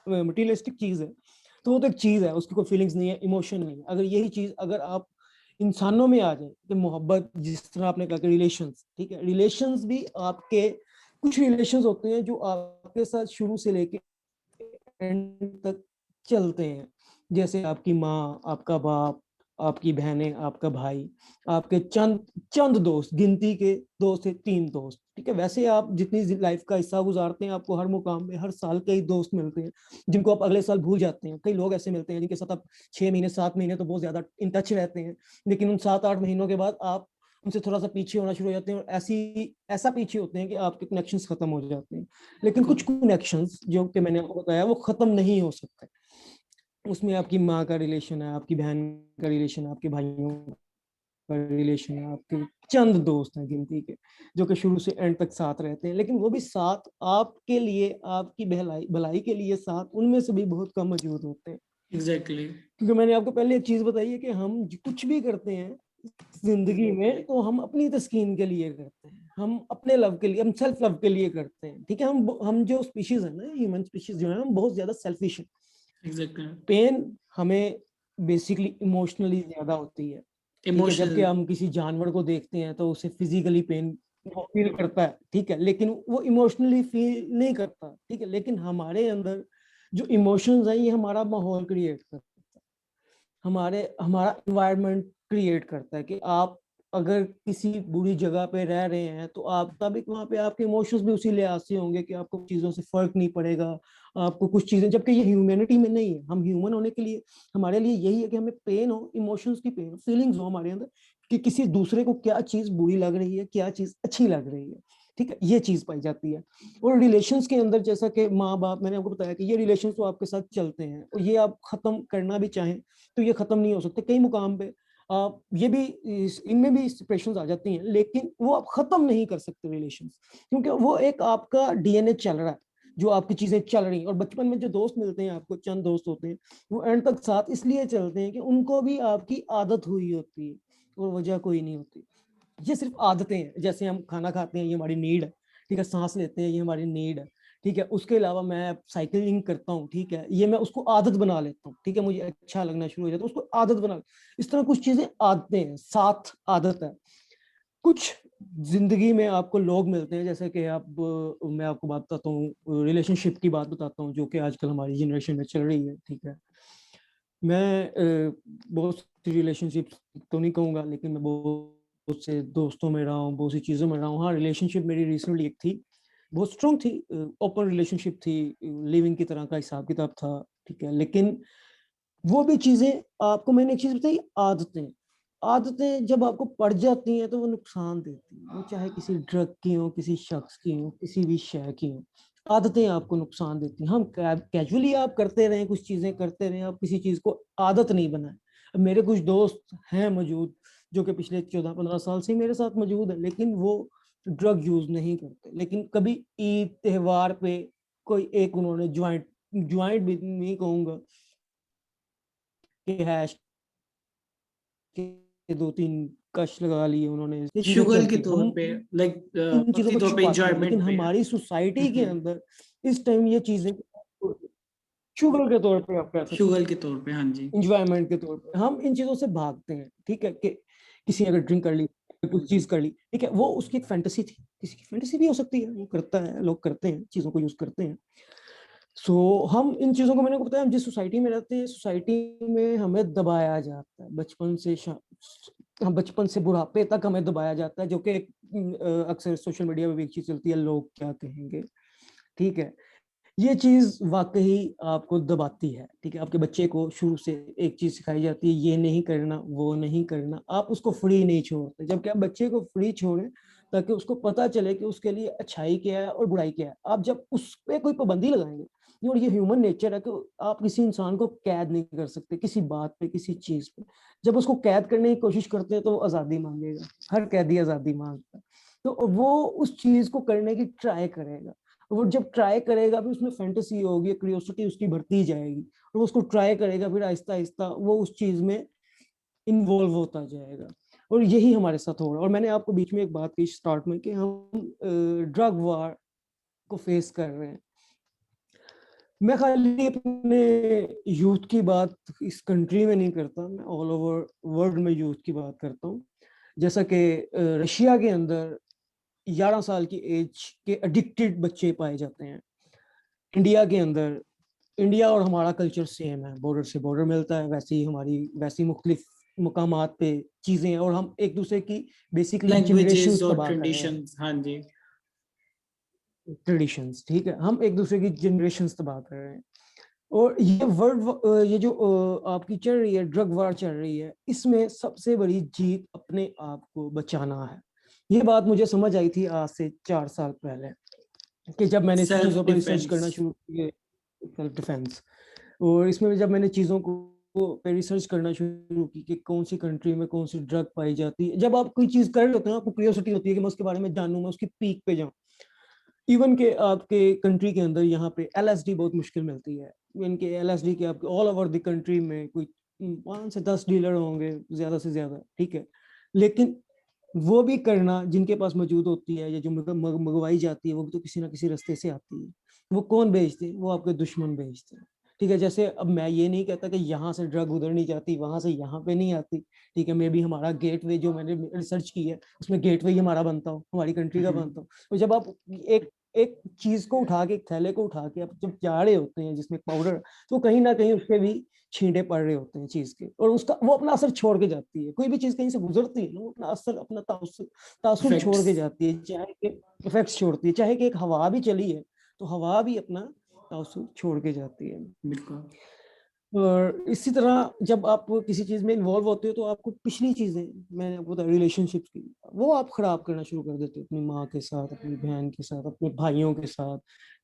Materialistic चीज है, तो वो तो एक चीज है, उसकी कोई फीलिंग्स नहीं है, इमोशन नहीं है। अगर यही चीज अगर आप इंसानों में आ जाए कि मोहब्बत, जिस तरह आपने कहा कि रिलेशंस, ठीक है, रिलेशंस भी आपके कुछ रिलेशंस होते हैं जो आपके साथ शुरू से लेके एंड तक चलते हैं, जैसे आपकी माँ, आपका बाप, आपकी बहनें, आपका भाई, आपके चंद चंद दोस्त, गिनती के 2 से 3 दोस्त, ठीक है। वैसे आप जितनी लाइफ का हिस्सा गुजारते हैं, आपको हर मुकाम में हर साल कई दोस्त मिलते हैं जिनको आप अगले साल भूल जाते हैं। कई लोग ऐसे मिलते हैं जिनके साथ आप 6 महीने 7 महीने तो बहुत ज्यादा इन टच रहते हैं, लेकिन उन 7-8 महीनों के बाद आप उनसे थोड़ा सा पीछे होना शुरू हो जाते हैं, और ऐसा पीछे होते हैं कि आपके कनेक्शंस खत्म हो जाते हैं। लेकिन कुछ कनेक्शंस जो कि मैंने आपको बताया वो खत्म नहीं हो सकते। उसमें आपकी माँ का रिलेशन है, आपकी बहन का रिलेशन है, आपके भाइयों का रिलेशन है, आपके चंद दोस्त हैं गिनती के जो कि शुरू से एंड तक साथ रहते हैं, लेकिन वो भी साथ आपके लिए, आपकी भलाई भलाई के लिए साथ उनमें से भी बहुत कम मौजूद होते हैं। एग्जैक्टली। क्योंकि मैंने आपको पहले एक चीज बताई है कि हम कुछ भी करते हैं जिंदगी में तो हम अपनी तस्कीन के लिए करते हैं, हम अपने लव के लिए, हम सेल्फ लव के लिए करते हैं, ठीक है। हम जो स्पीशीज है ना, ह्यूमन स्पीशीज जो है, हम बहुत ज्यादा सेल्फिश है। एग्जैक्टली। पेन हमें बेसिकली इमोशनली ज्यादा होती है, ठीक है। जबकि इमोशनल। हम किसी जानवर को देखते हैं तो उसे फिजिकली पेन फील करता है, ठीक है, लेकिन वो इमोशनली फील नहीं करता, ठीक है। लेकिन हमारे अंदर जो इमोशंस है ये हमारा माहौल क्रिएट करता है, हमारा एनवायरनमेंट क्रिएट करता है कि आप अगर किसी बुरी जगह पे रह रहे हैं तो आप तभी वहां पे आपके इमोशंस भी उसी लिहाज से होंगे कि आपको चीजों से फर्क नहीं पड़ेगा, आपको कुछ चीजें, जबकि ये ह्यूमैनिटी में नहीं है। हम ह्यूमन होने के लिए हमारे लिए यही है कि हमें पेन हो, इमोशंस की पेन, फीलिंग्स हो हमारे अंदर कि किसी दूसरे को क्या चीज बुरी लग रही है, क्या चीज अच्छी लग रही है, ठीक है, ये चीज पाई जाती है। और रिलेशंस के अंदर जैसा कि माँ बाप, मैंने आपको बताया कि ये रिलेशंस तो आपके साथ चलते हैं और ये आप खत्म करना भी चाहें तो ये खत्म नहीं हो सकते। कई मुकाम पे ये भी इनमें भी सेपरेशंस आ जाती हैं, लेकिन वो आप खत्म नहीं कर सकते रिलेशंस, क्योंकि वो एक आपका डीएनए चल रहा है, जो आपकी चीजें चल रही हैं। और बचपन में जो दोस्त मिलते हैं आपको, चंद दोस्त होते हैं, वो एंड तक साथ इसलिए चलते हैं कि उनको भी आपकी आदत हुई होती है और वजह कोई नहीं होती। ये सिर्फ आदतें हैं, जैसे हम खाना खाते हैं ये हमारी नीड है, ठीक है, सांस लेते हैं ये हमारी नीड है, ठीक है। उसके अलावा मैं साइकिलिंग करता हूँ, ठीक है, ये मैं उसको आदत बना लेता हूँ, ठीक है, मुझे अच्छा लगना शुरू हो जाता है, उसको आदत बना। इस तरह कुछ चीजें आदतें हैं, साथ आदत है। कुछ जिंदगी में आपको लोग मिलते हैं, जैसे कि आप मैं आपको बात बताता हूँ, रिलेशनशिप की बात बताता हूँ जो कि आजकल हमारी जनरेशन में चल रही है, ठीक है। मैं बहुत सी रिलेशनशिप तो नहीं कहूँगा, लेकिन मैं बहुत से दोस्तों में रहा हूँ, बहुत सी चीज़ों में रहा हूँ। हाँ, रिलेशनशिप मेरी रिसेंटली एक थी, बहुत स्ट्रॉन्ग थी, ओपन रिलेशनशिप थी, लिविंग की तरह का हिसाब किताब था, ठीक है। लेकिन वो भी चीज़ें, आपको मैंने एक चीज़ बताई, आदतें, आदतें जब आपको पड़ जाती हैं तो वो नुकसान देती हैं, वो चाहे किसी ड्रग की हो, किसी शख्स की हो, किसी भी शय की हो, आदतें आपको नुकसान देती हैं। हम कैजुअली आप करते रहें, कुछ चीजें करते रहें, आप किसी चीज को आदत नहीं बनाए। अब मेरे कुछ दोस्त हैं मौजूद जो कि पिछले 14-15 साल से मेरे साथ मौजूद है, लेकिन वो ड्रग यूज नहीं करते, लेकिन कभी ईद त्योहार पे कोई एक उन्होंने ज्वाइंट, ज्वाइंट भी नहीं कहूंगा कि हैश के 2-3 कश लगा लिए उन्होंने, ये चीजें शुगर के चलती हैं। तौर हम पे, लाइक इन चीजों वक्ती को तौर पे, छुपाते हैं, लेकिन इंजॉयमेंट पे। हमारी सोसाइटी के अंदर इस टाइम ये चीजें शुगर के तौर पे आप कह सकते शुगर हैं, के तौर पे, हाँ जी। इंजॉयमेंट के तौर पे हम इन चीजों से भागते हैं, ठीक है। कि किसी अगर ड्रिंक कर ली, कुछ चीज कर ली, ठीक है, वो उसकी एक फैंटेसी थी, किसी की फैंटेसी भी हो सकती है, वो करता है, लोग करते हैं, चीजों को यूज करते हैं। सो हम इन चीजों को, मैंने आपको बताया, हम जिस सोसाइटी में रहते हैं, सोसाइटी में हमें दबाया जाता है बचपन से हम बचपन से बुढ़ापे तक हमें दबाया जाता है, जो कि अक्सर सोशल मीडिया में भी एक चीज चलती है, लोग क्या कहेंगे, ठीक है। ये चीज वाकई आपको दबाती है, ठीक है। आपके बच्चे को शुरू से एक चीज सिखाई जाती है, ये नहीं करना, वो नहीं करना, आप उसको फ्री नहीं छोड़ते, जबकि आप बच्चे को फ्री छोड़ें ताकि उसको पता चले कि उसके लिए अच्छाई क्या है और बुराई क्या है। आप जब उस पर कोई पाबंदी लगाएंगे, और ये ह्यूमन नेचर है कि आप किसी इंसान को कैद नहीं कर सकते किसी बात पे, किसी चीज पे। जब उसको कैद करने की कोशिश करते हैं तो वो आजादी मांगेगा, हर कैदी आजादी मांगता है, तो वो उस चीज को करने की ट्राई करेगा। वो जब ट्राई करेगा भी, उसमें फैंटेसी होगी, क्यूरियोसिटी उसकी बढ़ती जाएगी, और वो उसको ट्राई करेगा, फिर आहिस्ता आहिस्ता वो उस चीज में इन्वॉल्व होता जाएगा। और यही हमारे साथ हो रहा है। और मैंने आपको बीच में एक बात की स्टार्ट में कि हम ड्रग वार को फेस कर रहे हैं। मैं खाली अपने यूथ की बात इस कंट्री में नहीं करता, मैं ऑल ओवर वर्ल्ड में यूथ की बात करता हूँ। जैसा कि रशिया के अंदर 11 साल की एज के एडिक्टेड बच्चे पाए जाते हैं। इंडिया के अंदर, इंडिया और हमारा कल्चर सेम है, बॉर्डर से बॉर्डर मिलता है, वैसे ही हमारी वैसी मुख्तलिफ मकामात पे चीजें हैं, और हम एक दूसरे की बेसिकली लैंग्वेजेस जनरेशंस और तबाह कर रहे हैं। ट्रेडिशंस, हाँ जी। ट्रेडिशंस, ठीक है, हम एक दूसरे की जनरेशंस तबाह कर रहे हैं। और ये वर्ल्ड, ये जो आपकी चल रही है ड्रग वार चल रही है, इसमें सबसे बड़ी जीत अपने आप को बचाना है। ये बात मुझे समझ आई थी आज से 4 साल पहले, कि जब मैंने सेल्फ चीज़ों पर रिसर्च डिफेंस। करना शुरू किया, सेल्फ डिफेंस। और इसमें जब मैंने चीज़ों को पे रिसर्च करना शुरू की कि कौन सी कंट्री में कौन सी ड्रग पाई जाती है, जब आप कोई चीज़ कर रहे होते हैं आपको क्यूरियोसिटी होती है कि मैं उसके बारे में जानूं, मैं उसकी पीक पे जाऊं। इवन के आपके कंट्री के अंदर यहाँ पे एलएसडी बहुत मुश्किल मिलती है। इनके एलएसडी के आपके ऑल ओवर द कंट्री में कोई 5 से 10 डीलर होंगे ज्यादा से ज्यादा, ठीक है। लेकिन वो भी करना जिनके पास मौजूद होती है, या जो मंगवाई जाती है, वो भी तो किसी ना किसी रास्ते से आती है। वो कौन बेचते हैं? वो आपके दुश्मन बेचते हैं, ठीक है। जैसे अब मैं ये नहीं कहता कि यहाँ से ड्रग उधर नहीं जाती, वहां से यहाँ पे नहीं आती, ठीक है। मे भी हमारा गेटवे, जो मैंने रिसर्च की है उसमें गेटवे ही हमारा बनता हो, हमारी कंट्री का बनता हो। तो जब आप एक एक चीज को उठा के, एक थैले को उठा के आप जब जा रहे होते हैं जिसमें पाउडर, तो कहीं ना कहीं उसके भी छींटे पड़ रहे होते हैं चीज के, और उसका वो अपना असर छोड़ के जाती है। कोई भी चीज कहीं से गुजरती है ना, वो अपना असर, अपना तासुर छोड़ इफेक्ट्स। के जाती है, चाहे कि इफेक्ट्स छोड़ती है, चाहे कि एक हवा भी चली है तो हवा भी अपना तासुर छोड़ के जाती है। बिल्कुल। और इसी तरह जब आप किसी चीज में इन्वॉल्व होते हो तो आपको पिछली चीजें, मैंने आपको बताया रिलेशनशिप की, वो आप खराब करना शुरू कर देते हो, अपनी माँ के साथ, अपनी बहन के साथ, अपने भाइयों के साथ,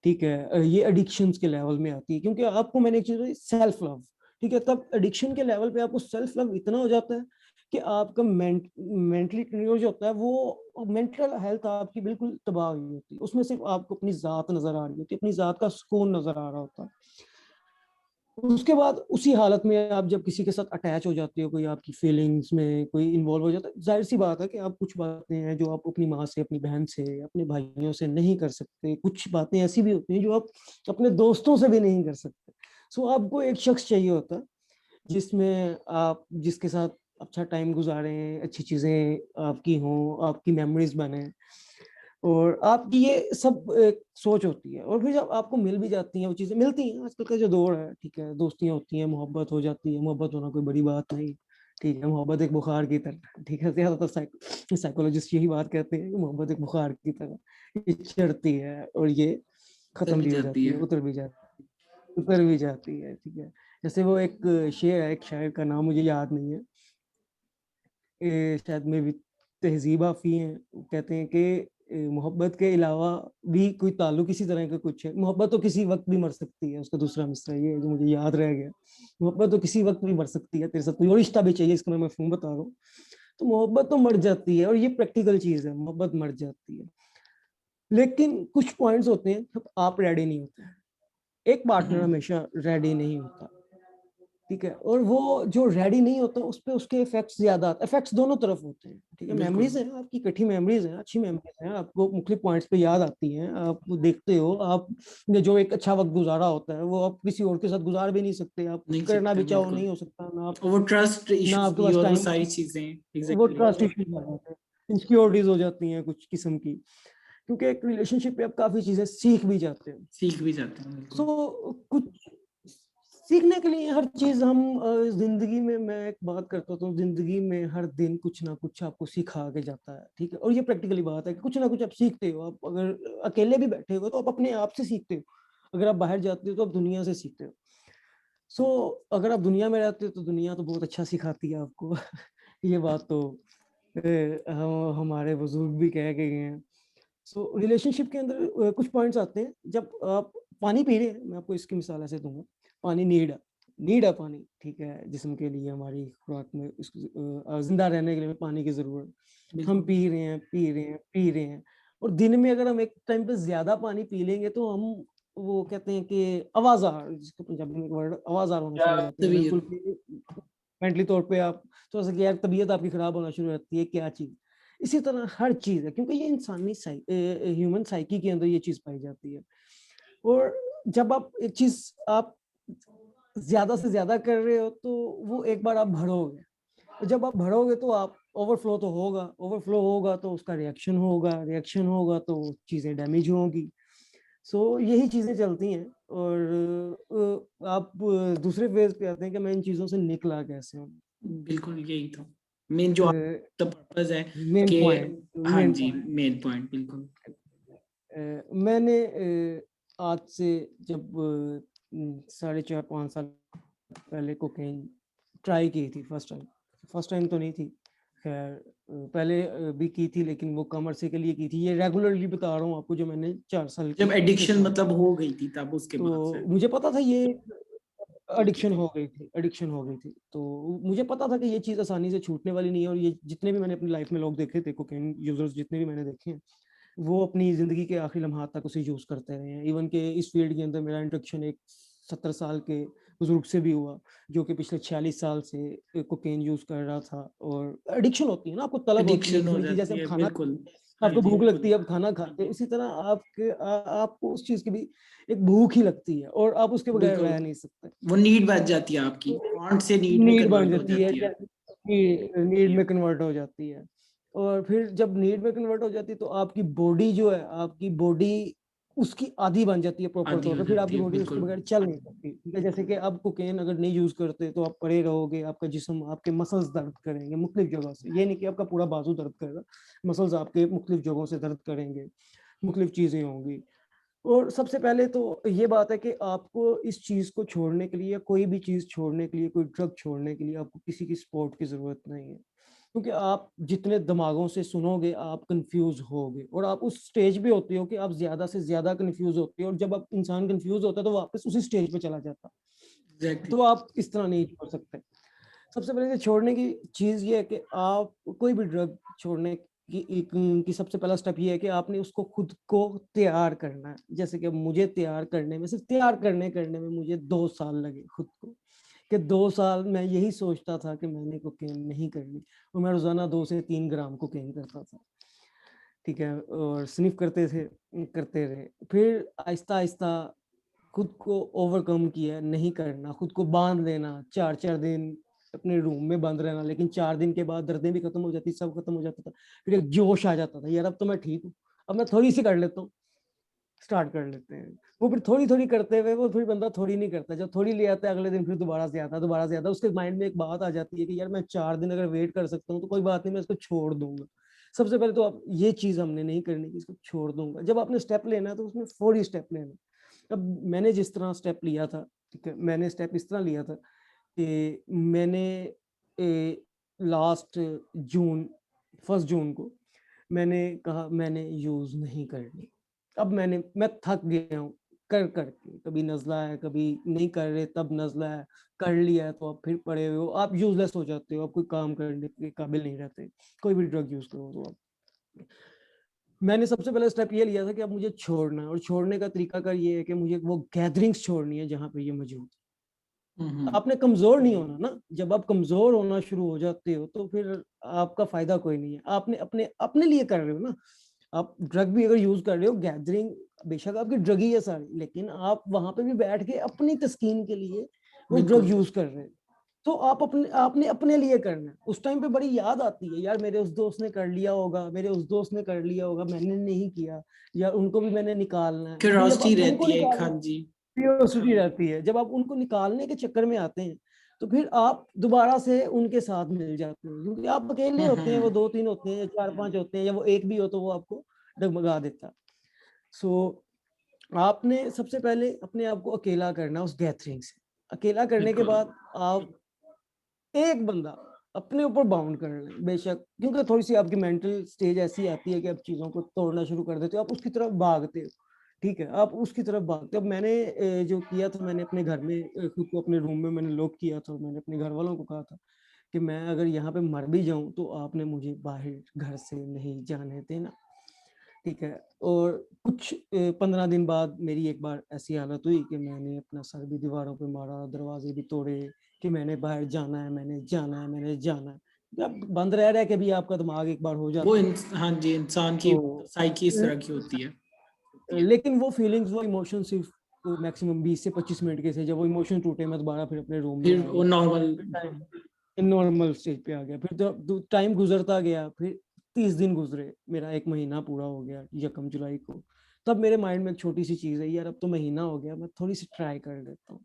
ठीक है। ये एडिक्शंस के लेवल में आती है, क्योंकि आपको मैंने एक चीज बताई, सेल्फ लव, ठीक है। तब एडिक्शन के लेवल पे आपको सेल्फ लव इतना हो जाता है कि आपका मेंटली जो होता है, वो मेंटल हेल्थ आपकी बिल्कुल तबाह हुई होती है। उसमें सिर्फ आपको अपनी जात नजर आ रही होती है, अपनी जात का सुकून नजर आ रहा होता है। उसके बाद उसी हालत में आप जब किसी के साथ अटैच हो जाते हो, कोई आपकी फीलिंग्स में कोई इन्वॉल्व हो जाता है, जाहिर सी बात है कि आप कुछ बातें हैं जो आप अपनी माँ से, अपनी बहन से, अपने भाइयों से नहीं कर सकते। कुछ बातें ऐसी भी होती हैं जो आप अपने दोस्तों से भी नहीं कर सकते। सो आपको एक शख्स चाहिए होता है जिसमें आप, जिसके साथ अच्छा टाइम गुजारें, अच्छी चीजें आपकी हों, आपकी मेमोरीज बने, और आपकी ये सब एक सोच होती है। और फिर जब आपको मिल भी जाती हैं वो चीजें, मिलती हैं, आजकल का जो दौर है, ठीक है, दोस्तियां होती हैं, मोहब्बत हो जाती है, मोहब्बत होना कोई बड़ी बात नहीं, ठीक है। मोहब्बत एक बुखार की तरह, ठीक है, ज्यादातर साइकोलॉजिस्ट यही बात कहते हैं कि मोहब्बत एक बुखार की तरह, ये चढ़ती है और ये उतर खत्म भी भी हो जाती जाती है, है। उतर भी जाती है, उतर भी जाती है, ठीक है। जैसे वो एक शेर है, एक शायर का नाम मुझे याद नहीं है, शायद में भी तहजीब आफी हैं, वो कहते हैं कि मोहब्बत के अलावा भी कोई ताल्लुक इसी तरह का कुछ है। मोहब्बत तो किसी वक्त भी मर सकती है, उसका दूसरा मिसरा ये है जो मुझे याद रह गया। मोहब्बत तो किसी वक्त भी मर सकती है, तेरे साथ कोई और रिश्ता भी चाहिए, इसका मैं मफहूम बता रहा हूँ। तो मोहब्बत तो मर जाती है, और ये प्रैक्टिकल चीज है, मोहब्बत मर जाती है। लेकिन कुछ पॉइंट्स होते हैं जब आप रेडी नहीं होते हैं। एक पार्टनर हमेशा रेडी नहीं होता, ठीक है। और वो जो रेडी नहीं होता उस पे उसके इफेक्ट्स ज्यादा आते हैं। इफेक्ट्स दोनों तरफ होते हैं, ठीक है। बिल्कुल। मेमोरीज हैं आपकी, कठी मेमोरीज हैं, अच्छी मेमोरीज हैं, आपको मुख्तलिफ पॉइंट्स पे याद आती हैं, आप देखते हो, आपने जो एक अच्छा वक्त गुजारा होता है वो आप किसी और के साथ गुजार भी नहीं सकते, आप नहीं करना सकते, भी चाहो बिल्कुल। नहीं हो सकता ना आप, और वो ट्रस्ट ना इश्यूज आपके भी पास और वो टाइम, सारी चीजें। वो एग्जैक्टली। ट्रस्ट इश्यूज आ जाते हैं, इनसिक्योरिटीज हो जाती हैं कुछ किस्म की। क्योंकि एक रिलेशनशिप पे आप काफी चीजें सीख भी जाते हो। सीख भी जाते हैं, सो बिल्कुल। कुछ सीखने के लिए हर चीज हम जिंदगी में, मैं एक बात करता हूँ, जिंदगी में हर दिन कुछ ना कुछ आपको सिखा के जाता है, ठीक है। और ये प्रैक्टिकली बात है कि कुछ ना कुछ आप सीखते हो। आप अगर अकेले भी बैठे हो तो आप अपने आप से सीखते हो, अगर आप बाहर जाते हो तो आप दुनिया से सीखते हो। सो अगर आप दुनिया में रहते हो तो दुनिया तो बहुत अच्छा सिखाती है आपको। ये बात तो हम हमारे बुजुर्ग भी कह के गए हैं। सो रिलेशनशिप के अंदर कुछ पॉइंट्स आते हैं। जब आप पानी पी रहे हैं, मैं आपको इसकी मिसाल ऐसे दूंगा, पानी नीड है पानी, ठीक है। जिस्म के लिए, हमारी खुराक में, जिंदा रहने के लिए पानी की जरूरत है। हम बिल्कुल। पी रहे हैं, पी रहे हैं, पी रहे हैं, और दिन में अगर हम एक टाइम पे ज्यादा पानी पी लेंगे तो हम, वो कहते हैं कि आवाजार, जिसको पंजाबी में वर्ड आवाजार होना शुरू हो जाते हैं बिल्कुल, तबीयत। मेंटली तौर पे आप थोड़ा सा कि यार तबीयत आपकी खराब होना शुरू हो जाती है, क्या चीज। इसी तरह हर चीज है, क्योंकि ये इंसानी ह्यूमन साइकी के अंदर ये चीज पाई जाती है। और जब आप एक चीज आप ज्यादा से ज्यादा कर रहे हो तो वो एक बार आप भरोगे, जब आप भरोगे तो आप ओवरफ्लो तो होगा, ओवरफ्लो होगा तो उसका रिएक्शन होगा, रिएक्शन होगा तो चीजें डैमेज होंगी। सो यही चीजें चलती हैं। और आप दूसरे फेज पे आते हैं कि मैं इन चीजों से निकला कैसे हूँ। बिल्कुल यही था मेन जो आपका पर्पस है मेन कि पॉइंट, हाँ मेन जी पॉइंट मेन पॉइंट बिल्कुल। मैंने आज से जब 4.5-5 साल पहले कोकेन ट्राई की थी, फर्स्ट टाइम तो नहीं थी खैर, पहले भी की थी लेकिन वो कमर्शियल के लिए की थी। ये रेगुलरली बता रहा हूँ आपको, जो मैंने 4 साल जब की से एडिक्शन ट्राई मतलब की। हो गई थी तब उसके बाद से तो मुझे पता था ये ओके एडिक्शन हो गई थी, एडिक्शन हो गई थी। तो मुझे पता था कि ये चीज़ आसानी से छूटने वाली नहीं है। और ये जितने भी मैंने अपनी लाइफ में लोग देखे थे कोकेन यूजर्स, जितने भी मैंने देखे हैं, वो अपनी जिंदगी के आखिरी लम्हात तक उसे यूज करते रहे हैं। इवन के इस फील्ड के अंदर मेरा इंट्रोडक्शन एक 70 साल के बुजुर्ग से भी हुआ, जो कि पिछले 46 साल से कोकेन यूज कर रहा था। और एडिक्शन होती है ना, आपको तलब होती है एक एडिक्शन हो किस्म की, जैसे जाती आप है खाना, बिल्कुल। हाँ आपको जी भूख लगती है, आप खाना खाते हैं, उसी तरह आपको उस चीज की भी एक भूख ही लगती है और आप उसके बगैर बिल्कुल रह नहीं सकते। वो नीड बच जाती है आपकी, वांट से नीड में नीड बन कन्वर्ट हो जाती है, जाती है। नीड में कन्वर्ट हो जाती है। और फिर जब नीड में कन्वर्ट हो जाती है तो आपकी बॉडी जो है, आपकी बॉडी उसकी आदी बन जाती है प्रॉपर आदि तौर हो पे। फिर जाती आपकी है बॉडी उसके बिल्कुल। बगैर चल नहीं सकती, ठीक है। जैसे कि आप कोकेन अगर नहीं यूज करते तो आप पड़े रहोगे, आपका जिस्म, आपके मसल्स दर्द करेंगे मुख्तलिफ जगह से। ये नहीं कि आपका पूरा बाजू दर्द करेगा, मसल्स आपके मुख्तलिफ जगहों से दर्द करेंगे, मुख्तलिफ चीजें होंगी। और सबसे पहले तो ये बात है कि आपको इस चीज को छोड़ने के लिए, कोई भी चीज छोड़ने के लिए, कोई ड्रग छोड़ने के लिए आपको किसी की सपोर्ट की जरूरत नहीं है। क्योंकि आप जितने दिमागों से सुनोगे आप कंफ्यूज होगे, और आप उस स्टेज पे होते हो कि आप ज्यादा से ज्यादा कंफ्यूज होते हो। और जब आप इंसान कंफ्यूज होता है तो वापस उसी स्टेज पे चला जाता है। एग्जैक्टली। तो आप इस तरह नहीं छोड़ सकते। सबसे पहले तो छोड़ने की चीज ये है कि आप कोई भी ड्रग छोड़ने की सबसे पहला स्टेप ये है कि आपने उसको खुद को तैयार करना है। जैसे कि मुझे तैयार करने में, सिर्फ तैयार करने में मुझे 2 साल लगे खुद को। कि 2 साल मैं यही सोचता था कि मैंने कोकेन नहीं करनी, और मैं रोजाना 2 से 3 ग्राम कोकेन करता था, ठीक है। और स्निफ करते रहे। फिर आहिस्ता आहिस्ता खुद को ओवरकम किया, नहीं करना, खुद को बांध लेना, 4 4 दिन अपने रूम में बंद रहना। लेकिन 4 दिन के बाद दर्दें भी खत्म हो जाती, सब खत्म हो जाता था। फिर एक जोश आ जाता था, यार अब तो मैं ठीक हूँ, अब मैं थोड़ी सी कर लेता हूँ, स्टार्ट कर लेते हैं। वो फिर थोड़ी थोड़ी करते हुए, वो फिर बंदा थोड़ी नहीं करता, जब थोड़ी ले आता है अगले दिन फिर दोबारा से आता, दोबारा से आता। उसके माइंड में एक बात आ जाती है कि यार मैं 4 दिन अगर वेट कर सकता हूँ तो कोई बात नहीं, मैं इसको छोड़ दूंगा। सबसे पहले तो आप ये चीज हमने नहीं करनी कि इसको छोड़ दूंगा। जब आपने स्टेप लेना है तो उसमें फौरी स्टेप लेना। अब मैंने जिस तरह स्टेप लिया था, ठीक है, मैंने स्टेप इस तरह लिया था कि मैंने लास्ट जून 1 जून को मैंने कहा मैंने यूज नहीं करनी। अब मैं थक गया हूँ कर करके, कभी नजला है, कभी नहीं कर रहे तब नजला है, कर लिया है तो आप फिर पड़े हुए हो, आप यूजलेस हो जाते हो, आप कोई काम करने के काबिल नहीं रहते। कोई भी ड्रग यूज करो तो आप, मैंने सबसे पहले स्टेप ये लिया था कि अब मुझे छोड़ना है। और छोड़ने का तरीकाकार ये है कि मुझे वो गैदरिंग्स छोड़नी है जहाँ पे ये मौजूद है। आपने कमजोर नहीं होना ना। जब आप कमजोर होना शुरू हो जाते हो तो फिर आपका फायदा कोई नहीं है। आपने अपने अपने लिए कर रहे हो ना। आप ड्रग भी अगर यूज कर रहे हो, गैदरिंग बेशक आपकी ड्रग ही है सारी, लेकिन आप वहां पे भी बैठ के अपनी तस्कीन के लिए वो ड्रग बिल्कुल। यूज कर रहे हैं। तो आपने अपने लिए करना है। उस टाइम पे बड़ी याद आती है, यार मेरे उस दोस्त ने कर लिया होगा, मेरे उस दोस्त ने कर लिया होगा, मैंने नहीं किया, यार उनको भी मैंने निकालना है। लेकिन जब क्यूरियोसिटी आप उनको रहती है एक, हाँ निकालने, जी। क्यूरियोसिटी रहती है, जब आप उनको निकालने के चक्कर में आते हैं तो फिर आप दोबारा से उनके साथ मिल जाते हैं। क्योंकि आप अकेले होते हैं, वो 2 3 होते हैं, या 4 5 होते हैं, या वो एक भी हो तो वो आपको डगमगा देता है। सो आपने सबसे पहले अपने आप को अकेला करना उस गैथरिंग से। अकेला करने के बिल्कुल। बाद आप एक बंदा अपने ऊपर बाउंड कर लें बेशक, क्योंकि थोड़ी सी आपकी मेंटल स्टेज ऐसी आती है कि आप चीजों को तोड़ना शुरू कर देते हो, आप उसकी तरफ भागते हो, ठीक है, आप उसकी तरफ भागते हो। अब मैंने जो किया था, मैंने अपने घर में खुद को अपने रूम में मैंने लॉक किया था। मैंने अपने घर वालों को कहा था कि मैं अगर यहाँ पे मर भी जाऊं तो आपने मुझे बाहर घर से नहीं जाने देना, ठीक है। और कुछ 15 दिन बाद मेरी एक बार ऐसी हालत हुई कि मैंने अपना सर भी दीवारों पे मारा, दरवाजे भी तोड़े, कि मैंने बाहर जाना है, मैंने जाना है, मैंने जाना है। जब बंद रह रहा है कि भी आपका दिमाग एक बार हो वो जाता है हाँ जी इंसान की तो साइकी इस तरह की होती है। लेकिन वो फीलिंग्स, वो इमोशन सिर्फ तो मैक्सिमम 20 से 25 मिनट के थे। जब वो इमोशन टूटे मैं दोबारा फिर अपने रूम में फिर आ वो गया, नॉर्मल। नॉर्मल स्टेज पे आ गया। फिर तो टाइम गुजरता गया, फिर 30 दिन गुजरे, मेरा 1 महीना पूरा हो गया 1 जुलाई को। तब मेरे माइंड में एक छोटी सी चीज है, यार अब तो महीना हो गया, मैं थोड़ी सी ट्राई कर लेता हूँ।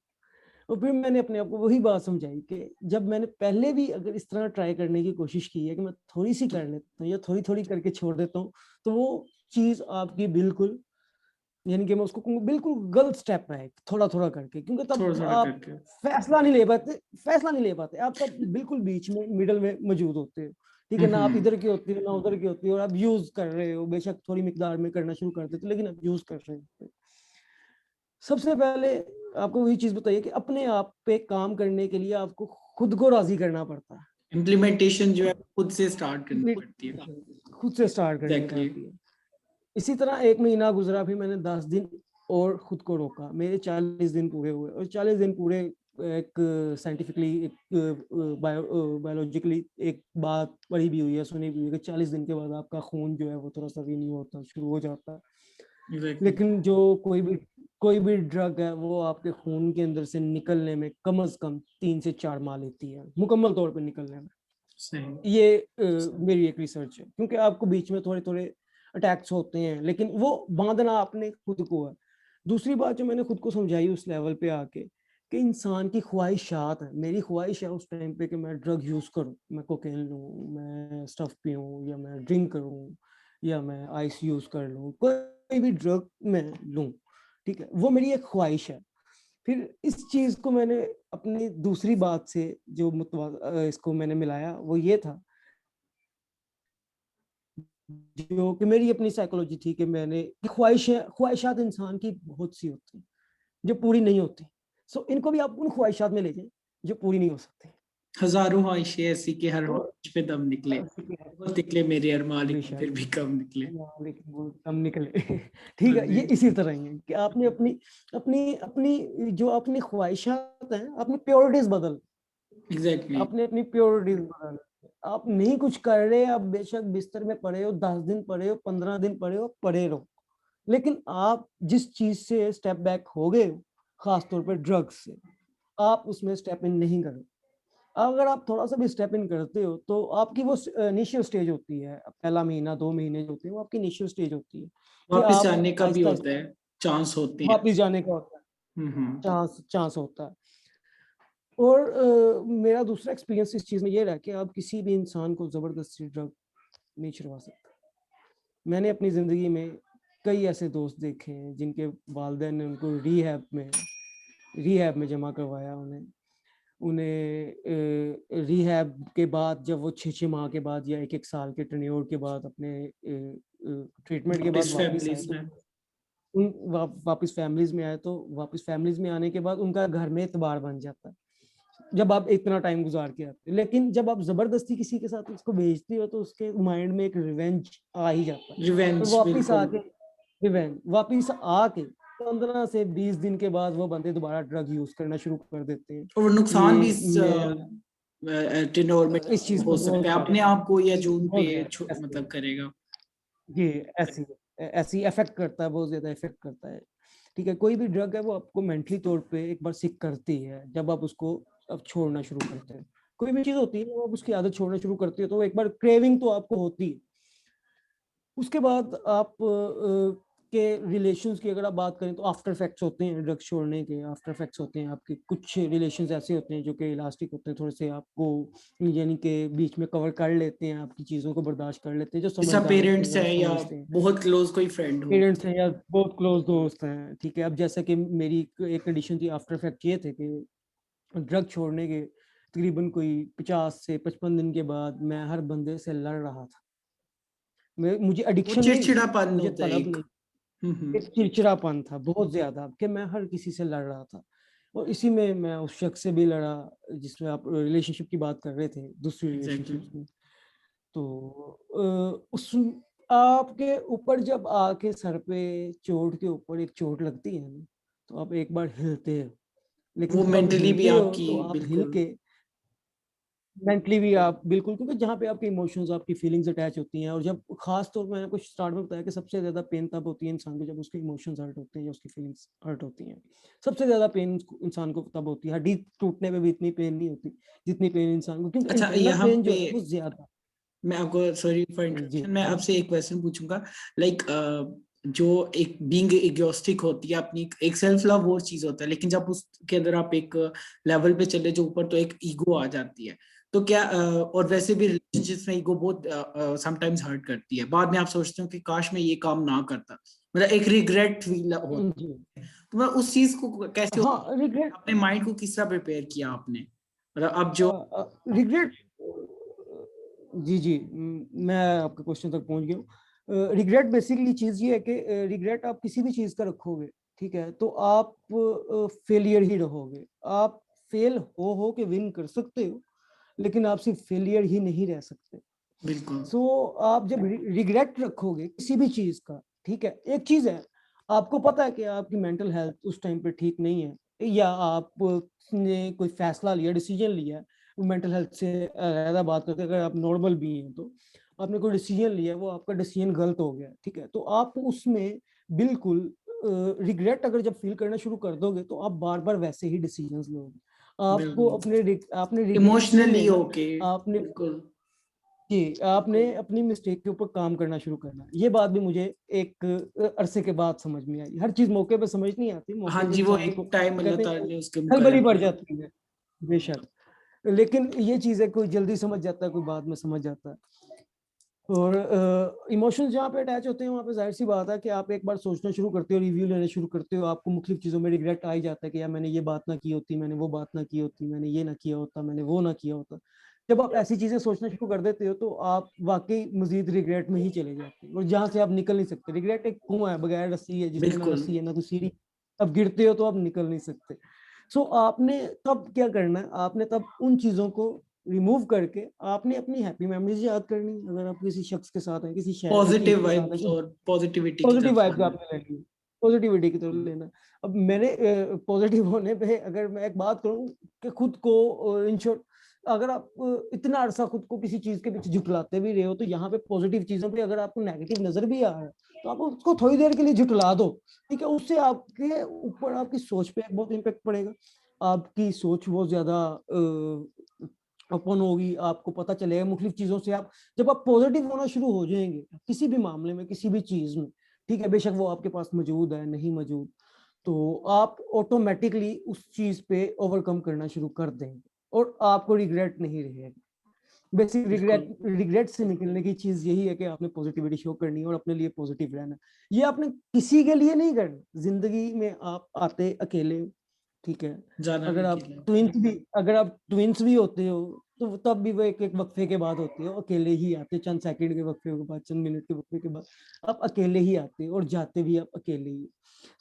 और फिर मैंने अपने आप को वही बात समझाई कि जब मैंने पहले भी अगर इस तरह ट्राई करने की कोशिश की है कि मैं थोड़ी सी कर लेता हूँ या थोड़ी थोड़ी करके छोड़ देता हूँ, तो वो चीज आपकी बिल्कुल, यानी कि मैं उसको कहूँगा बिल्कुल गलत स्टेप है, थोड़ा थोड़ा करके, क्योंकि थोड़ा तब थोड़ा आप करके। फैसला नहीं ले पाते, आप तब बिल्कुल बीच में मिडल में मौजूद होते हो। ठीक है ना, आप हम्म। इधर की होती हो ना उधर की होती हो, और आप यूज कर रहे हो, बेशक थोड़ी मिकदार में करना शुरू कर देते, लेकिन आप यूज कर रहे हो। सबसे पहले आपको वही चीज बताइए कि अपने आप पे काम करने के लिए आपको खुद को राजी करना पड़ता है। इम्प्लीमेंटेशन जो है खुद से स्टार्ट करनी पड़ती है। खुद से स्टार्ट करनी एग्जैक्टली। पड़ती है। इसी तरह 1 महीना गुजरा, फिर मैंने 10 दिन और खुद को रोका, मेरे 40 दिन पूरे हुए। और 40 दिन पूरे, एक साइंटिफिकली, एक बायोलॉजिकली एक बात पढ़ी भी हुई है, सुनी भी हुई है कि 40 दिन के बाद आपका खून जो है वो थोड़ा सा रिन्यू होता शुरू हो जाता है। एग्जैक्टली। लेकिन जो कोई भी ड्रग है वो आपके खून के अंदर से निकलने में कम से कम 3 से 4 माह लेती है, मुकम्मल तौर पर निकलने में। सही। ये मेरी एक रिसर्च है, क्योंकि आपको बीच में थोड़े थोड़े अटैक्स होते हैं, लेकिन वो बांधना आपने खुद को है। दूसरी बात जो मैंने खुद को समझाई उस लेवल पे आके, कि इंसान की ख्वाहिशात है, मेरी ख्वाहिश है उस टाइम पे कि मैं ड्रग यूज करूं, मैं कोकेन लूं, मैं स्टफ पीऊं, या मैं ड्रिंक करूं, या मैं आइस यूज कर लूं, कोई भी ड्रग मैं लूं। ठीक है, वो मेरी एक ख्वाहिश है। फिर इस चीज को मैंने अपनी दूसरी बात से जो इसको मैंने मिलाया, वो ये था जो कि मेरी अपनी साइकोलॉजी थी, कि मैंने ख्वाहिशात इंसान की बहुत सी होती हैं जो पूरी नहीं होती। सो इनको भी आप उन ख्वाहिशात में ले जाएं जो पूरी नहीं हो सकती। हजारों ख्वाहिशें ऐसी कि हर तो ख्वाहिश पे दम निकले। बहुत निकले मेरे अरमान, लेकिन बेशक, फिर भी कम निकले। लेकिन वो कम निकले। ठीक हाँ है, जी। ये इसी तरह ही है कि आपने अपनी अपनी अपनी जो अपनी ख्वाहिशात हैं, अपनी प्योरिटीज बदल, एग्जैक्टली। आपने अपनी प्योरिटीज बदल, आप नहीं कुछ कर रहे, आप बेशक बिस्तर में पड़े हो, 10 दिन पड़े हो, 15 दिन पड़े हो, पड़े रहो, लेकिन आप जिस चीज से स्टेप बैक हो गए हो, खासतौर पर ड्रग्स से, आप उसमें स्टेप इन नहीं करो। अगर आप थोड़ा सा भी स्टेप इन करते हो तो आपकी वो इनिशियल स्टेज होती है, पहला महीना 2 महीने जो होते हैं वो आपकी इनिशियल स्टेज होती है, कि वापस आप आने का भी आहिस्ता होता आहिस्ता है, चांस होते हैं। वापिस जाने का होता है, हम्म। चांस चांस होता है। और मेरा दूसरा एक्सपीरियंस इस चीज में ये रहा कि आप किसी भी इंसान को जबरदस्ती ड्रग नहीं छुड़वा सकते। मैंने अपनी जिंदगी में कई ऐसे दोस्त देखे हैं जिनके वालिदैन ने उनको रिहैब में जमा करवाया, उन्हें उन्हें रिहैब के बाद जब वो 6 6 माह के बाद या 1 1 साल के टर्न्योर के बाद अपने ट्रीटमेंट के बाद वापस वापस आए, फैमिलीज तो में। वापस फैमिलीज में आए, तो वापस फैमिलीज में आने के बाद उनका घर में एतबार बन जाता है, जब आप इतना टाइम गुजार के आते हैं। लेकिन जब आप जबरदस्ती किसी के साथ उसको भेजते हो तो उसके माइंड में एक रिवेंज आ ही जाता है, और रिवेंज, वापिस बिल्कुल। आके रिवेंज वापिस आके 15 से 20 दिन के बाद वो बंदे दोबारा ड्रग यूज करना शुरू कर देते हैं। और नुकसान भी ये इस मेरा टेनोर में इस चीज हो का सकता बहुत है, ज्यादा अपने आप को या जून पे बहुत ज्यादा मतलब करेगा। ये ऐसी ऐसी इफेक्ट करता है, बहुत ज्यादा इफेक्ट करता है। ठीक है, कोई भी ड्रग है वो आपको मेंटली तौर पे एक बार सिक करती है, जब आप उसको अब छोड़ना शुरू करते हैं। कोई भी चीज होती है, जब आप उसकी आदत छोड़ना शुरू करते हो तो एक बार क्रेविंग तो आपको होती है। उसके बाद आप के रिलेशंस की अगर आप बात करें तो आफ्टर इफेक्ट्स होते हैं, ड्रग्स छोड़ने के आफ्टर इफेक्ट्स होते हैं। आपके कुछ रिलेशंस ऐसे होते हैं जो कि इलास्टिक होते हैं, थोड़े से आपको यानी कि बीच में कवर कर लेते हैं, आपकी चीज़ों को बर्दाश्त कर लेते हैं, जो जैसा समझदार होते हैं पेरेंट्स वो है या समझते हैं। बहुत क्लोज कोई फ्रेंड हो। पेरेंट्स हैं या बहुत क्लोज दोस्त हैं, ठीक है। अब जैसे कि मेरी एक कंडीशन थी, आफ्टर इफेक्ट ये थे कि ड्रग छोड़ने के तकरीबन कोई 50 से 55 दिन के बाद मैं हर बंदे से लड़ रहा था। मुझे वो एडिक्शन नहीं, चिड़चिड़ापन मुझे होता है तलब एक। नहीं, हम्म। एक चिड़चिड़ापन था बहुत ज्यादा कि मैं हर किसी से लड़ रहा था। और इसी में मैं उस शख्स से भी लड़ा जिसमें आप रिलेशनशिप की बात कर रहे थे, दूसरी एग्जैक्टली। रिलेशनशिप में। तो उस आपके ऊपर जब आके सर पे चोट के ऊपर एक चोट लगती है ना, तो आप एक बार हिलते हो, लेकिन वो जब आप मेंटली भी हिलते हो आपकी, तो आप हिल बिल्कुल। के मेंटली भी आप बिल्कुल, क्योंकि जहाँ पे आपके इमोशंस आपकी फीलिंग्स अटैच होती हैं, और जब खास तौर पे मैंने कुछ स्टार्ट में बताया कि सबसे ज्यादा पेन तब होती है इंसान को जब उसके इमोशंस हर्ट होते हैं या उसकी फीलिंग्स हर्ट होती हैं। सबसे ज्यादा पेन इंसान को तब होती है। हड्डी टूटने में भी इतनी पेन नहीं होती जितनी पेन इंसान को, क्योंकि अच्छा, इंटरनल यहाँ पेन जो पे है वो ज्यादा। मैं आपको, सॉरी फॉर जी इंटरप्शन, मैं आपसे एक क्वेश्चन पूछूंगा। लाइक जो एक बीइंग एग्योस्टिक होती है अपनी, एक सेल्फ लव वो चीज होता है, लेकिन जब उसके अंदर आप एक लेवल पे चले जो ऊपर, तो एक ईगो आ जाती है। तो क्या और वैसे भी रिलेशनशिप्स में ईगो बहुत समटाइम्स हर्ट करती है। बाद में आप सोचते हो कि काश मैं ये काम ना करता, मतलब एक रिग्रेट फील होता जी। है। तो मैं उस चीज को कैसे, हाँ, रिग्रेट, अपने माइंड को किस तरह प्रिपेयर किया आपने, मतलब अब जो। रिग्रेट, जी जी, मैं आपके क्वेश्चन तक पहुंच गया हूँ। रिग्रेट बेसिकली चीज ये है कि रिग्रेट आप किसी भी चीज का रखोगे, ठीक है, तो आप फेलियर ही रहोगे। आप फेल हो के विन कर सकते हो, लेकिन आप सिर्फ फेलियर ही नहीं रह सकते। बिल्कुल। सो आप जब रिग्रेट रखोगे किसी भी चीज का, ठीक है, एक चीज है, आपको पता है कि आपकी मेंटल हेल्थ उस टाइम पे ठीक नहीं है, या आपने कोई फैसला लिया, डिसीजन लिया, मेंटल हेल्थ से ज्यादा बात करते हैं, अगर आप नॉर्मल भी हैं तो आपने कोई डिसीजन लिया, वो आपका डिसीजन गलत हो गया, ठीक है, तो आप उसमें बिल्कुल रिग्रेट अगर जब फील करना शुरू कर दोगे तो आप बार बार वैसे ही डिसीजंस लोगे। आपको बिल्कुल अपने आपने रिग्रेट नहीं इमोशनली लेना, होके। आपने, बिल्कुल। जी, आपने अपनी मिस्टेक के ऊपर काम करना शुरू करना है। ये बात भी मुझे एक अरसे के बाद समझ में आई। हर चीज मौके पे समझ नहीं आती, हाँ मौके पे जी, वो इंसान को एक टाइम अल्लाह कहते ताला हैं ने उसके खलबली मुकर्रर पड़ किया। जाती है, बेशक, लेकिन ये चीज है, कोई जल्दी समझ जाता है, कोई बाद में समझ जाता है। और इमोशंस जहाँ पे अटैच होते हैं वहाँ पे जाहिर सी बात है कि आप एक बार सोचना शुरू करते हो, रिव्यू लेना शुरू करते हो, आपको मुख्तलिफ चीज़ों में रिग्रेट आ ही जाता है कि यार मैंने ये बात ना की होती, मैंने वो बात ना की होती, मैंने ये ना किया होता, मैंने वो ना किया होता। जब आप ऐसी चीजें सोचना शुरू कर देते हो तो आप वाकई मजीद रिग्रेट में ही चले जाते हो, और जहाँ से आप निकल नहीं सकते। रिग्रेट एक कुआं है बगैर रस्सी है, जिसमें ना बिल्कुल। रस्सी है ना तो सीढ़ी। अब गिरते हो तो आप निकल नहीं सकते। सो आपने तब क्या करना है, आपने तब उन चीजों को रिमूव करके आपने अपनी हैप्पी मेमोरीज याद करनी है। अगर आप किसी शख्स के साथ हैं, किसी शहर की चीज पॉजिटिव के साथ है, वाइब्स और पॉजिटिविटी की पॉजिटिव तरफ वाइब्स आना। आपने लेनी है, पॉजिटिविटी की तरफ लेना। अब मैंने पॉजिटिव होने पे अगर मैं एक बात करूं कि खुद को इन शॉर्ट, अगर आप इतना अरसा खुद को किसी चीज के पीछे झुटलाते भी रहे हो, तो यहाँ पे पॉजिटिव चीजों पे अगर आपको नेगेटिव नजर भी आ रहा है तो आप उसको थोड़ी देर के लिए झुटला दो, ठीक है। उससे आपके ऊपर, आपकी सोच पे बहुत इम्पेक्ट पड़ेगा। आपकी सोच बहुत ज्यादा ओपन होगी, आपको पता चलेगा मुख्तलिफ चीजों से। आप जब आप पॉजिटिव होना शुरू हो जाएंगे किसी भी मामले में, किसी भी चीज में, ठीक है, बेशक वो आपके पास मौजूद है नहीं मौजूद, तो आप ऑटोमेटिकली उस चीज पे ओवरकम करना शुरू कर देंगे, और आपको रिग्रेट नहीं रहेगा। बेसिक बिल्कुल। रिग्रेट से निकलने की चीज यही है कि आपने पॉजिटिविटी शो करनी है और अपने लिए पॉजिटिव रहना है। ये आपने किसी के लिए नहीं करना। जिंदगी में आप आते अकेले, ठीक है, जाना भी अकेले। अगर आप ट्विंस भी होते हो तो तब भी वो एक एक वक्फे के बाद होते हो, अकेले ही आते, चंद सेकंड के वक्फे के बाद, चंद मिनट के वक्फे के बाद आप अकेले ही आते हो, और जाते भी आप अकेले ही।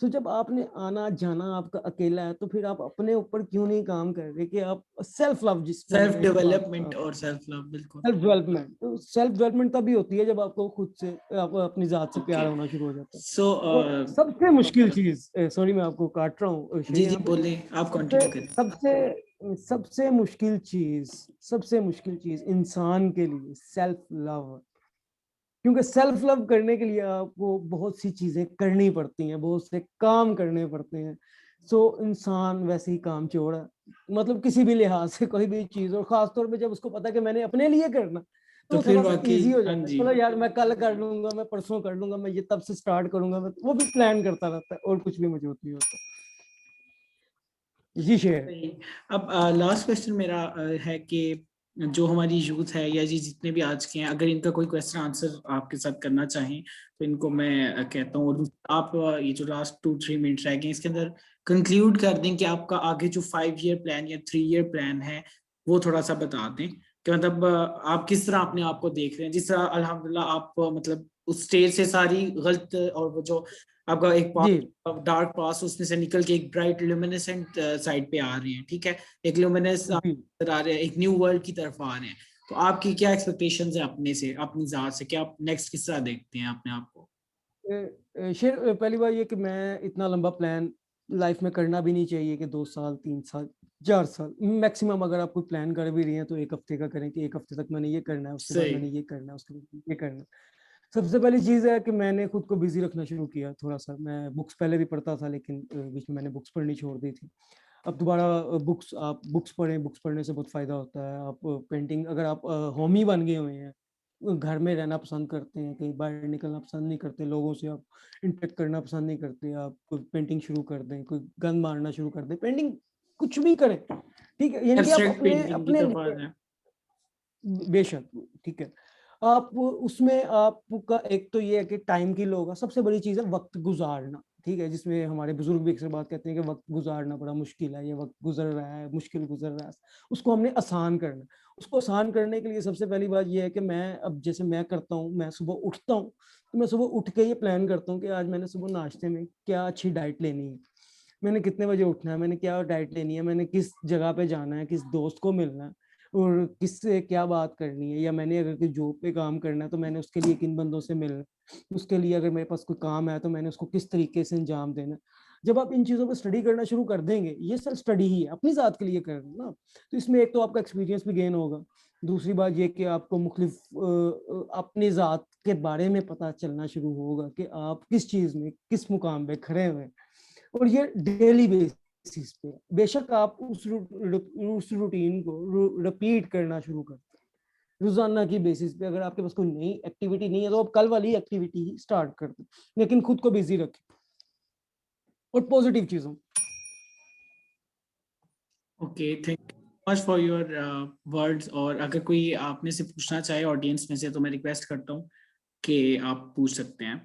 तो जब आपने आना जाना आपका अकेला है, तो फिर आप अपने ऊपर क्यों नहीं काम कर रहे कि आप सेल्फ लव, जिसको सेल्फ मैं एक बात, डेवलपमेंट और सेल्फ लव, बिल्कुल। सेल्फ डेवलपमेंट, तो सेल्फ डेवलपमेंट तभी होती है जब आपको खुद से, आपको अपनी जात से ओके। प्यार होना शुरू हो जाता है। सो और सबसे मुश्किल चीज, सॉरी मैं आपको काट रहा हूँ शेर, जी जी यहाँ पे बोले, आप सबसे कंटिन्यू करें। सबसे सबसे मुश्किल चीज, सबसे मुश्किल चीज इंसान के लिए सेल्फ लव है। क्योंकि सेल्फ लव करने के लिए आपको बहुत सी चीजें करनी पड़ती हैं, बहुत से काम करने पड़ते हैं। सो इंसान वैसे ही काम चोर है, मतलब किसी भी लिहाज से कोई भी चीज, और खास तौर पे जब उसको पता है कि मैंने अपने लिए करना, तो तो वो फिर थोड़ा सा वाकई, इजी हो हाँ जाता है। जी। चलो यार मैं कल कर लूंगा, मैं परसों कर लूंगा, मैं ये तब से स्टार्ट करूंगा, मैं वो भी प्लान करता रहता है और कुछ भी मौजूद नहीं होता। जी शेर। सही। अब लास्ट क्वेश्चन मेरा है कि जो हमारी यूथ है या जी जितने भी आज के हैं, अगर इनका कोई क्वेश्चन आंसर आपके साथ करना चाहें तो इनको मैं कहता हूँ। और आप ये जो लास्ट 2-3 मिनट रह गए इसके अंदर कंक्लूड कर दें कि आपका आगे जो 5 ईयर प्लान या 3 ईयर प्लान है वो थोड़ा सा बता दें कि मतलब आप किस तरह अपने आप को देख रहे हैं, जिस तरह अल्हम्दुलिल्लाह आप मतलब उस स्टेज से सारी गलत और वो जो आपका एक जी डार्क पास उसमें से निकल के एक ब्राइट ल्यूमिनेसेंट साइड पे आ रहे हैं, ठीक है, एक ल्यूमिनेस आ जी। रहे हैं, एक न्यू वर्ल्ड की तरफ आ रहे हैं। तो आपकी क्या एक्सपेक्टेशंस है अपने से, अपनी जात से, क्या आप नेक्स्ट किस तरह देखते हैं अपने आप को? शेर, पहली बात ये कि मैं इतना लंबा प्लान लाइफ में करना भी नहीं चाहिए कि 2 साल 3 साल 4 साल मैक्सिमम। अगर आप कोई प्लान कर भी रही हैं तो 1 हफ्ते का करें कि 1 हफ्ते तक मैंने ये करना है, उसके बाद मैंने सही। ये करना है, उसके बाद ये करना है। सबसे पहली चीज़ है कि मैंने खुद को बिजी रखना शुरू किया थोड़ा सा। मैं बुक्स पहले भी पढ़ता था, लेकिन बीच में मैंने बुक्स पढ़नी छोड़ दी थी। अब दोबारा आप बुक्स पढ़ें। बुक्स पढ़ने से बहुत फ़ायदा होता है। आप पेंटिंग, अगर आप होमी बन गए हुए हैं, घर में रहना पसंद करते हैं, कहीं बाहर निकलना पसंद नहीं करते, लोगों से आप इंटरेक्ट करना पसंद नहीं करते, आप कोई पेंटिंग शुरू कर दें, कोई गन मारना शुरू कर दें, पेंटिंग कुछ भी करें, ठीक है? यानी कि आप एब्स्ट्रैक्ट अपने पेंटिंग की अपने तरफ आ लिए, जाए। बेशक, ठीक है। आप उसमें आपका एक तो ये है कि टाइम की लो होगा। सबसे बड़ी चीज़ है वक्त गुजारना, ठीक है? जिसमें हमारे बुजुर्ग भी अक्सर बात कहते हैं कि वक्त गुजारना बड़ा मुश्किल है, ये वक्त गुजर रहा है, मुश्किल गुजर रहा है, उसको हमने आसान करना है। उसको आसान करने के लिए सबसे पहली बात ये है कि मैं, अब जैसे मैं करता हूँ, मैं सुबह उठता हूँ, तो मैं सुबह उठ के ये प्लान करता हूँ कि आज मैंने सुबह नाश्ते में क्या अच्छी डाइट लेनी है, मैंने कितने बजे उठना है, मैंने क्या डाइट लेनी है, मैंने किस जगह पे जाना है, किस दोस्त को मिलना है, और किससे क्या बात करनी है, या मैंने अगर कोई जॉब पे काम करना है तो मैंने उसके लिए किन बंदों से मिलना है, उसके लिए अगर मेरे पास कोई काम है तो मैंने उसको किस तरीके से अंजाम देना है। जब आप इन चीज़ों पर स्टडी करना शुरू कर देंगे, ये सेल्फ स्टडी ही है, अपनी ज़ात के लिए करना ना, तो इसमें एक तो आपका एक्सपीरियंस भी गेन होगा। दूसरी बात ये कि आपको मुख्तलिफ अपनी ज़ात के बारे में पता चलना शुरू होगा कि आप किस चीज़ में, किस मुकाम पे खड़े हुए हैं। और ये डेली बेसिस पे, बेशक आप उस रूटीन को रिपीट करना शुरू करते हैं रोजाना की बेसिस पे। अगर आपके पास कोई नई एक्टिविटी नहीं है तो आप कल वाली एक्टिविटी ही स्टार्ट कर दें, लेकिन खुद को बिजी रखें और पॉजिटिव चीजों। Okay, thank you much for your words. और अगर कोई आप में से पूछना चाहे ऑडियंस में से, तो मैं रिक्वेस्ट करता हूँ कि आप पूछ सकते हैं।